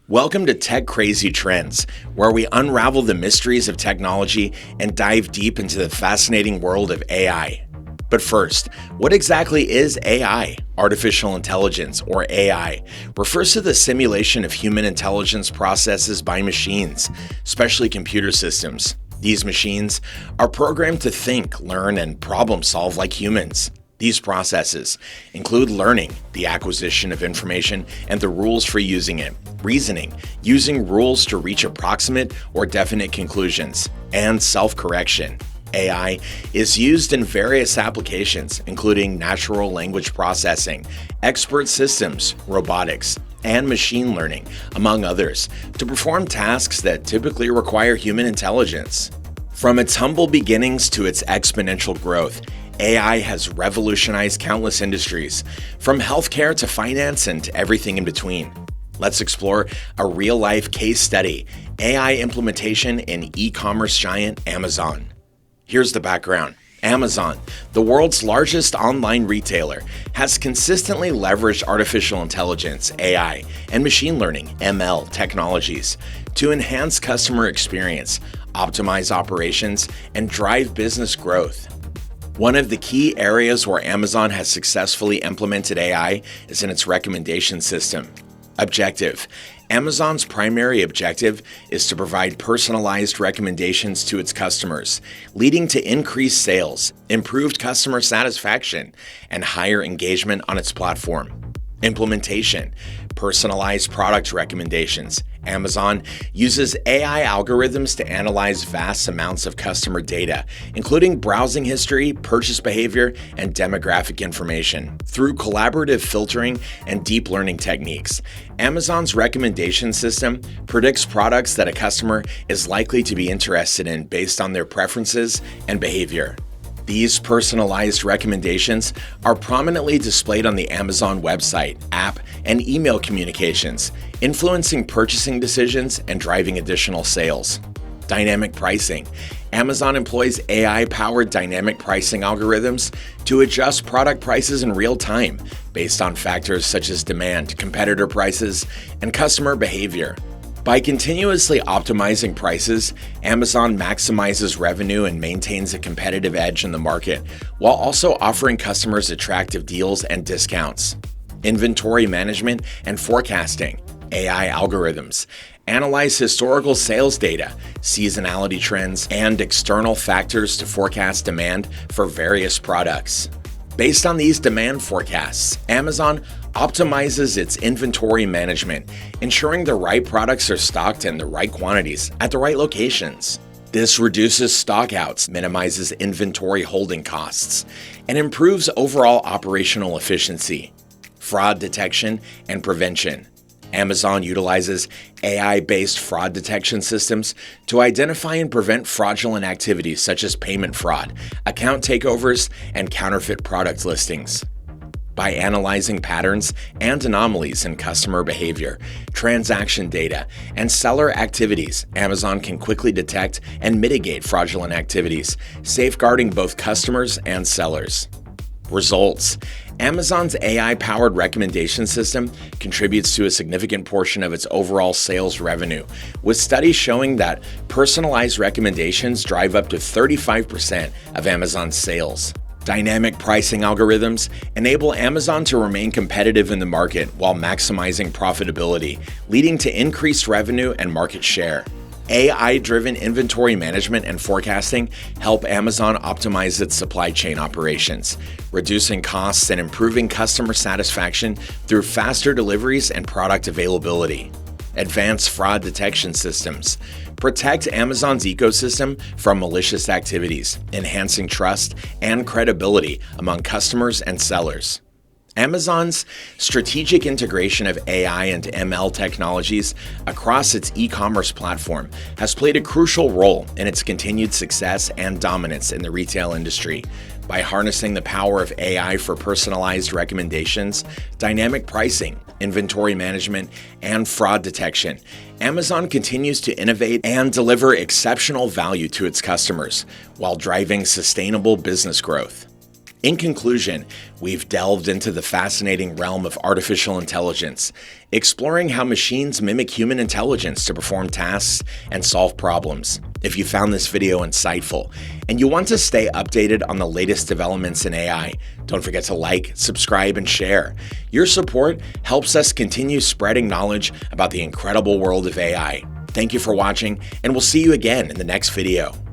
Welcome to Tech Crazy Trends, where we unravel the mysteries of technology and dive deep into the fascinating world of AI. But first, what exactly is AI? Artificial intelligence, or AI, refers to the simulation of human intelligence processes by machines, especially computer systems. These machines are programmed to think, learn, and problem solve like humans. These processes include learning, the acquisition of information, and the rules for using it, reasoning, using rules to reach approximate or definite conclusions, and self-correction. AI is used in various applications, including natural language processing, expert systems, robotics, and machine learning, among others, to perform tasks that typically require human intelligence. From its humble beginnings to its exponential growth, AI has revolutionized countless industries, from healthcare to finance and to everything in between. Let's explore a real-life case study, AI implementation in e-commerce giant Amazon. Here's the background. Amazon, the world's largest online retailer, has consistently leveraged artificial intelligence, AI, and machine learning, ML, technologies to enhance customer experience, optimize operations, and drive business growth. One of the key areas where Amazon has successfully implemented AI is in its recommendation system. Objective. Amazon's primary objective is to provide personalized recommendations to its customers, leading to increased sales, improved customer satisfaction, and higher engagement on its platform. Implementation. Personalized product recommendations. Amazon uses AI algorithms to analyze vast amounts of customer data, including browsing history, purchase behavior, and demographic information. Through collaborative filtering and deep learning techniques, Amazon's recommendation system predicts products that a customer is likely to be interested in based on their preferences and behavior. These personalized recommendations are prominently displayed on the Amazon website, app, and email communications, influencing purchasing decisions and driving additional sales. Dynamic pricing. Amazon employs AI-powered dynamic pricing algorithms to adjust product prices in real time based on factors such as demand, competitor prices, and customer behavior. By continuously optimizing prices, Amazon maximizes revenue and maintains a competitive edge in the market, while also offering customers attractive deals and discounts. Inventory management and forecasting. AI algorithms analyze historical sales data, seasonality trends, and external factors to forecast demand for various products. Based on these demand forecasts, Amazon optimizes its inventory management, ensuring the right products are stocked in the right quantities at the right locations. This reduces stockouts, minimizes inventory holding costs, and improves overall operational efficiency. Fraud detection and prevention. Amazon utilizes AI-based fraud detection systems to identify and prevent fraudulent activities such as payment fraud, account takeovers, and counterfeit product listings. By analyzing patterns and anomalies in customer behavior, transaction data, and seller activities, Amazon can quickly detect and mitigate fraudulent activities, safeguarding both customers and sellers. Results. Amazon's AI-powered recommendation system contributes to a significant portion of its overall sales revenue, with studies showing that personalized recommendations drive up to 35% of Amazon's sales. Dynamic pricing algorithms enable Amazon to remain competitive in the market while maximizing profitability, leading to increased revenue and market share. AI-driven inventory management and forecasting help Amazon optimize its supply chain operations, reducing costs and improving customer satisfaction through faster deliveries and product availability. Advanced fraud detection systems protect Amazon's ecosystem from malicious activities, enhancing trust and credibility among customers and sellers. Amazon's strategic integration of AI and ML technologies across its e-commerce platform has played a crucial role in its continued success and dominance in the retail industry. By harnessing the power of AI for personalized recommendations, dynamic pricing, inventory management, and fraud detection, Amazon continues to innovate and deliver exceptional value to its customers while driving sustainable business growth. In conclusion, we've delved into the fascinating realm of artificial intelligence, exploring how machines mimic human intelligence to perform tasks and solve problems. If you found this video insightful and you want to stay updated on the latest developments in AI, don't forget to like, subscribe, and share. Your support helps us continue spreading knowledge about the incredible world of AI. Thank you for watching, and we'll see you again in the next video.